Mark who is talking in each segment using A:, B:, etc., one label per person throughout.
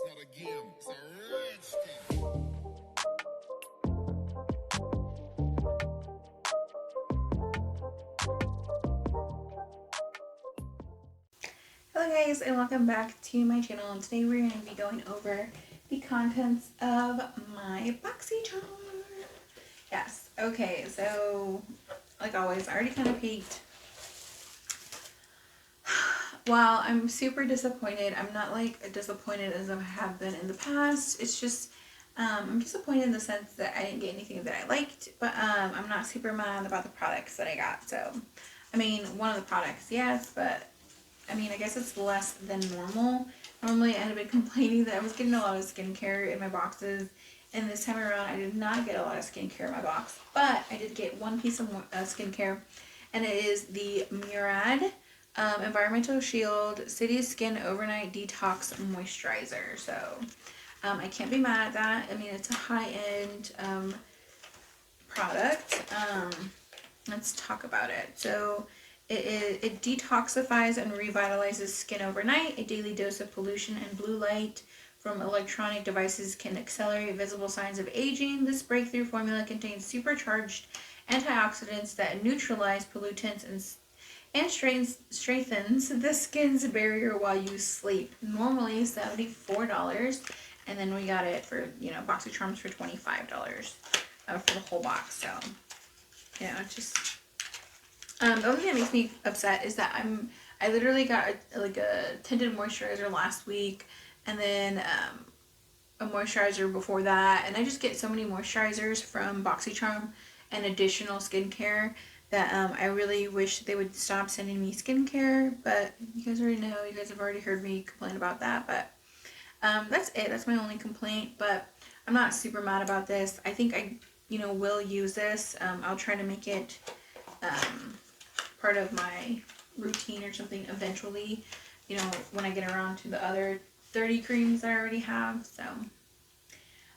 A: not a game, it's a rich thing.
B: Hello guys and welcome back to my channel, and today we're going to be going over the contents of my Boxy jar. Yes, okay, so like always, I already kind of peeked. While I'm super disappointed, I'm not like disappointed as I have been in the past. It's just I'm disappointed in the sense that I didn't get anything that I liked, but I'm not super mad about the products that I got. So I mean, one of the products, yes, but I mean, I guess it's less than normal. Normally, I had been complaining that I was getting a lot of skincare in my boxes, and this time around, I did not get a lot of skincare in my box, but I did get one piece of skincare, and it is the Murad Environmental Shield City Skin Overnight Detox Moisturizer. So, I can't be mad at that. I mean, it's a high-end product. Let's talk about it. So, it detoxifies and revitalizes skin overnight. A daily dose of pollution and blue light from electronic devices can accelerate visible signs of aging. This breakthrough formula contains supercharged antioxidants that neutralize pollutants and strengthens the skin's barrier while you sleep. Normally $74, and then we got it for, Boxy Charms for $25 for the whole box. So, it's just the only thing that makes me upset is that I literally got a tinted moisturizer last week, and then a moisturizer before that, and I just get so many moisturizers from BoxyCharm and additional skincare that I really wish they would stop sending me skincare. But you guys already know, you guys have already heard me complain about that. But that's it. That's my only complaint. But I'm not super mad about this. I think I will use this. I'll try to make it part of my routine or something eventually, when I get around to the other 30 creams that I already have. So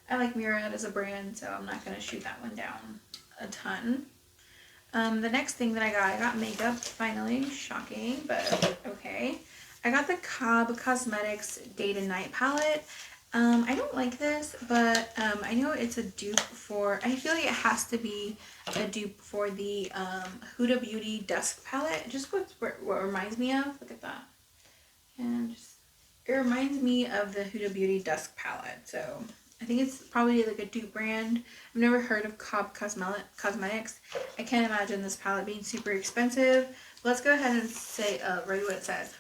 B: I like Murad as a brand, so I'm not going to shoot that one down a ton. The next thing that I got makeup, finally. Shocking, but okay. I got the Cobb Cosmetics Day to Night palette. I don't like this, but I know it's a dupe for, I feel like it has to be a dupe for the Huda Beauty Dusk palette. Just what reminds me of. Look at that. And it reminds me of the Huda Beauty Dusk palette. So I think it's probably like a dupe brand. I've never heard of Cobb Cosmetics. I can't imagine this palette being super expensive. Let's go ahead and say read what it says.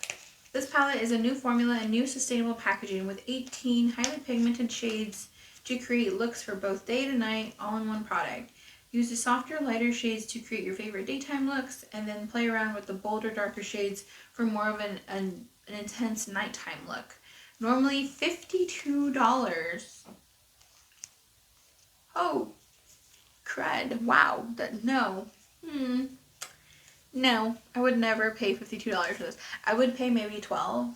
B: This palette is a new formula and new sustainable packaging with 18 highly pigmented shades to create looks for both day and night, all in one product. Use the softer, lighter shades to create your favorite daytime looks, and then play around with the bolder, darker shades for more of an intense nighttime look. Normally $52. Oh, crud. Wow. No. No, I would never pay $52 for this. I would pay maybe $12.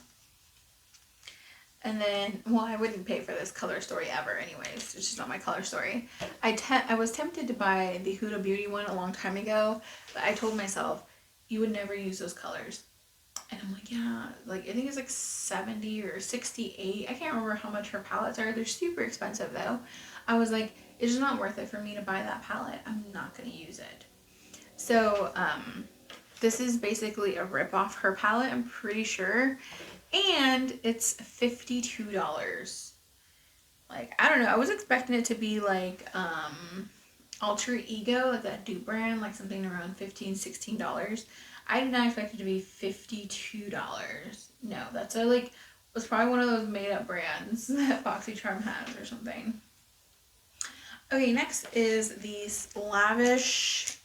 B: And then, well, I wouldn't pay for this color story ever anyways. It's just not my color story. I was tempted to buy the Huda Beauty one a long time ago, but I told myself, you would never use those colors. And I'm like, yeah, like I think it's like 70 or 68. I can't remember how much her palettes are. They're super expensive though. I was like, it's just not worth it for me to buy that palette. I'm not going to use it. So, this is basically a rip-off her palette, I'm pretty sure. And it's $52. Like, I don't know. I was expecting it to be like Alter Ego, like that dupe brand, like something around $15, $16. I did not expect it to be $52. No, that's was probably one of those made-up brands that BoxyCharm has or something. Okay, next is these Lavish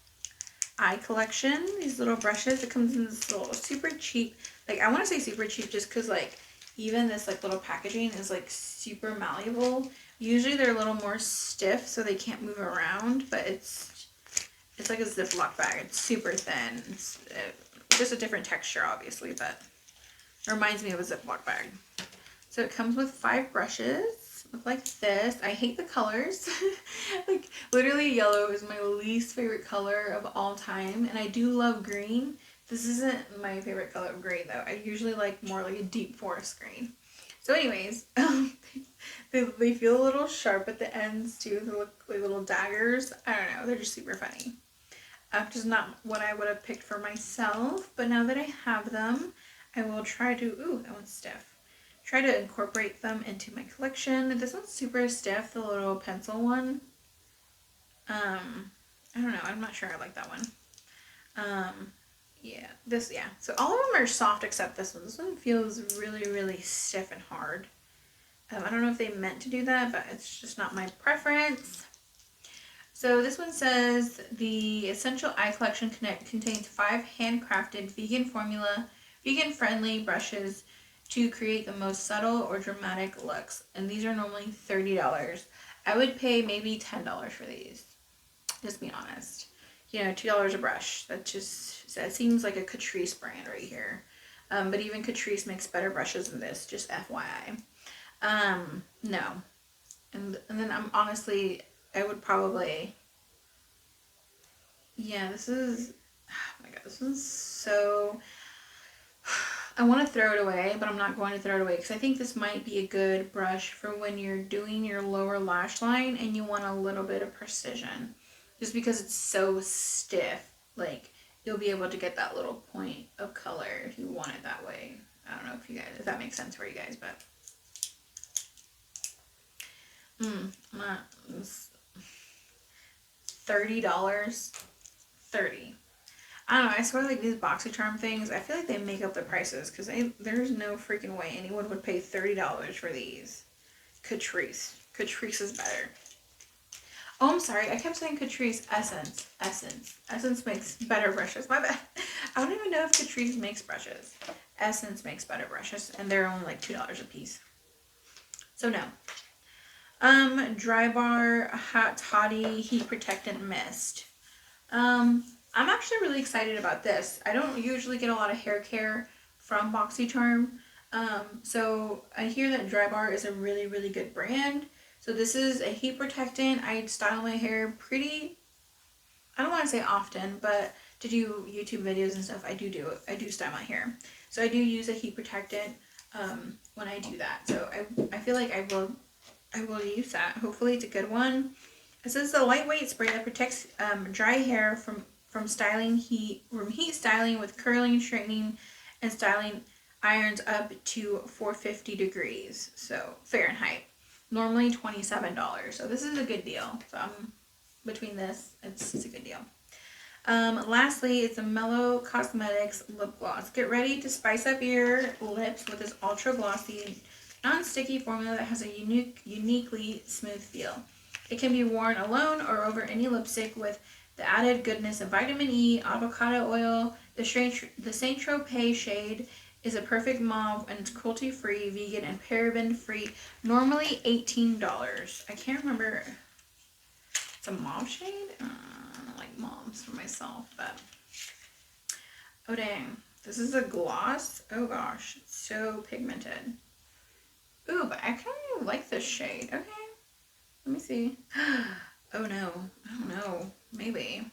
B: eye collection. These little brushes. It comes in this little super cheap, like I want to say super cheap just because like even this like little packaging is like super malleable. Usually they're a little more stiff so they can't move around, but it's like a Ziploc bag. It's super thin. It's just a different texture obviously, but it reminds me of a Ziploc bag. So it comes with 5 brushes. Look like this. I hate the colors. Like literally yellow is my least favorite color of all time, and I do love green. This isn't my favorite color of green though. I usually like more like a deep forest green. So anyways, They feel a little sharp at the ends too. They look like little daggers. I don't know. They're just super funny. Just not what I would have picked for myself, but now that I have them, I will try to, ooh, that one's stiff. Try to incorporate them into my collection. This one's super stiff, the little pencil one. I don't know, I'm not sure I like that one. Yeah, yeah. So all of them are soft except this one. This one feels really, really stiff and hard. I don't know if they meant to do that, but it's just not my preference. So this one says the Essential Eye Collection contains 5 handcrafted vegan-friendly brushes to create the most subtle or dramatic looks. And these are normally $30. I would pay maybe $10 for these. Just being honest. You know, $2 a brush. That seems like a Catrice brand right here. But even Catrice makes better brushes than this, just FYI. No. And then I'm honestly, I would probably, yeah, this is, oh my god, this one's so, I want to throw it away, but I'm not going to throw it away because I think this might be a good brush for when you're doing your lower lash line and you want a little bit of precision. Just because it's so stiff, like, you'll be able to get that little point of color if you want it that way. I don't know if that makes sense for you guys, but $30. 30. I don't know, I swear like these BoxyCharm things, I feel like they make up the prices because there's no freaking way anyone would pay $30 for these. Catrice. Catrice is better. Oh, I'm sorry. I kept saying Catrice. Essence. Essence makes better brushes. My bad. I don't even know if Catrice makes brushes. Essence makes better brushes, and they're only like $2 a piece. So no. Drybar Hot Toddy Heat Protectant Mist. I'm actually really excited about this. I don't usually get a lot of hair care from BoxyCharm. So I hear that Drybar is a really, really good brand. So this is a heat protectant. I style my hair pretty, I don't want to say often, but to do YouTube videos and stuff, I do style my hair. So I do use a heat protectant when I do that. So I feel like I will use that. Hopefully it's a good one. This is a lightweight spray that protects dry hair from heat styling with curling, straightening, and styling irons up to 450 degrees. So Fahrenheit. Normally $27. So this is a good deal. So between this, it's a good deal. Lastly, it's a Mellow Cosmetics lip gloss. Get ready to spice up your lips with this ultra glossy, non-sticky formula that has a uniquely smooth feel. It can be worn alone or over any lipstick with the added goodness of vitamin E, avocado oil. The Saint Tropez shade is a perfect mauve and it's cruelty-free, vegan, and paraben-free. Normally $18. I can't remember. It's a mauve shade? I don't like mauves for myself, but oh dang. This is a gloss. Oh gosh, it's so pigmented. Ooh, but I kind of like this shade. Okay, let me see. Oh no, I don't know. Maybe.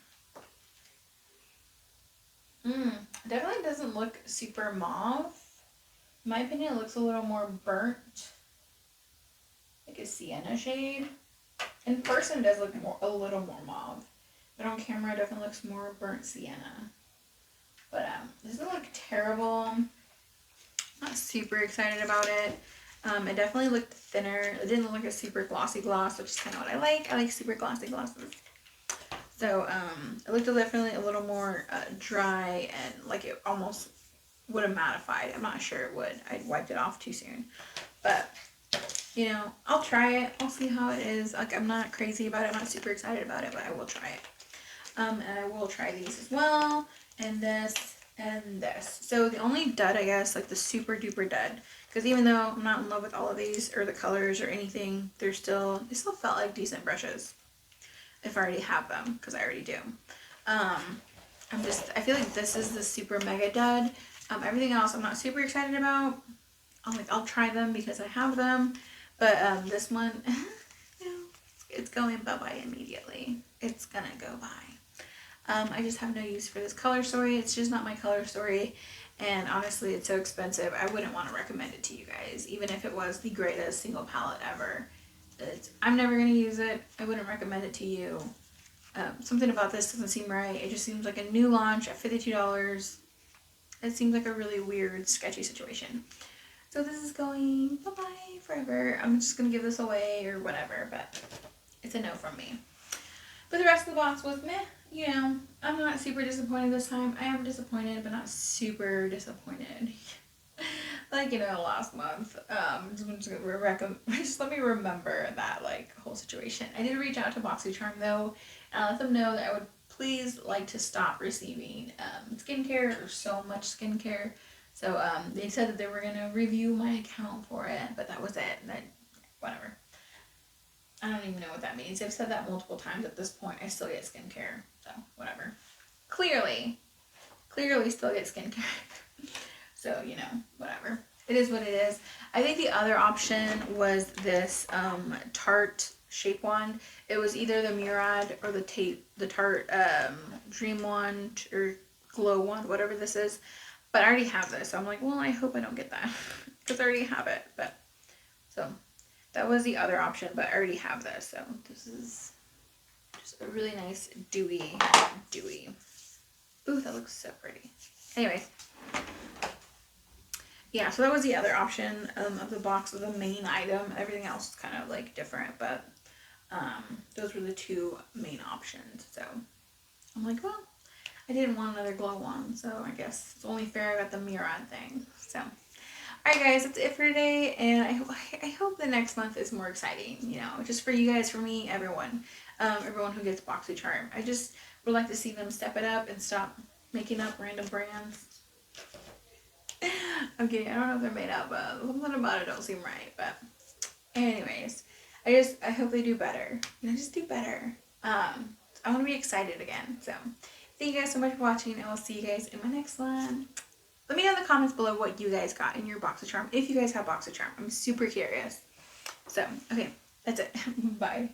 B: Definitely doesn't look super mauve. In my opinion, it looks a little more burnt. Like a sienna shade. In person, it does look a little more mauve. But on camera, it definitely looks more burnt sienna. But this doesn't look terrible. Not super excited about it. It definitely looked thinner. It didn't look like a super glossy gloss, which is kind of what I like. I like super glossy glosses. So it looked definitely a little more dry and like it almost would have mattified. I'm not sure it would. I wiped it off too soon. But, you know, I'll try it. I'll see how it is. Like, I'm not crazy about it. I'm not super excited about it, but I will try it. And I will try these as well. And this and this. So the only dud, I guess, like the super duper dud. Because even though I'm not in love with all of these or the colors or anything, they still felt like decent brushes. If I already have them, because I already do. I feel like this is the super mega dud. Everything else I'm not super excited about. I'll try them because I have them. But this one, it's going bye-bye immediately. It's gonna go by. I just have no use for this color story. It's just not my color story. And honestly, it's so expensive. I wouldn't want to recommend it to you guys, even if it was the greatest single palette ever. I'm never going to use it. I wouldn't recommend it to you. Something about this doesn't seem right. It just seems like a new launch at $52. It seems like a really weird, sketchy situation. So this is going bye-bye forever. I'm just going to give this away or whatever, but it's a no from me. But the rest of the box was meh. You know, I'm not super disappointed this time. I am disappointed, but not super disappointed. Like, you know, last month. Just let me remember that, like, whole situation. I did reach out to BoxyCharm, though, and I let them know that I would please like to stop receiving skincare or so much skincare. So they said that they were going to review my account for it, but that was it. Whatever. I don't even know what that means. They've said that multiple times at this point. I still get skincare, so whatever. Clearly still get skincare. So, you know, whatever. It is what it is. I think the other option was this Tarte shape wand. It was either the Murad or the Tarte Dream Wand or Glow Wand, whatever this is. But I already have this, so I'm like, well, I hope I don't get that because I already have it. But so that was the other option, but I already have this. So this is just a really nice dewy. Ooh, that looks so pretty. Anyways. Yeah, so that was the other option of the box of the main item. Everything else is kind of like different, but those were the two main options. So I'm like, well, I didn't want another glow wand, so I guess it's only fair I got the Murad thing. So, alright guys, that's it for today, and I hope the next month is more exciting, you know, just for you guys, for me, everyone who gets BoxyCharm. I just would like to see them step it up and stop making up random brands. I'm kidding, I don't know if they're made up, but something about it don't seem right, but anyways, I hope they do better, you know, just do better. I want to be excited again, so thank you guys so much for watching, and I'll see you guys in my next one. Let me know in the comments below what you guys got in your BoxyCharm, if you guys have BoxyCharm. I'm super curious. So, okay, that's it. Bye.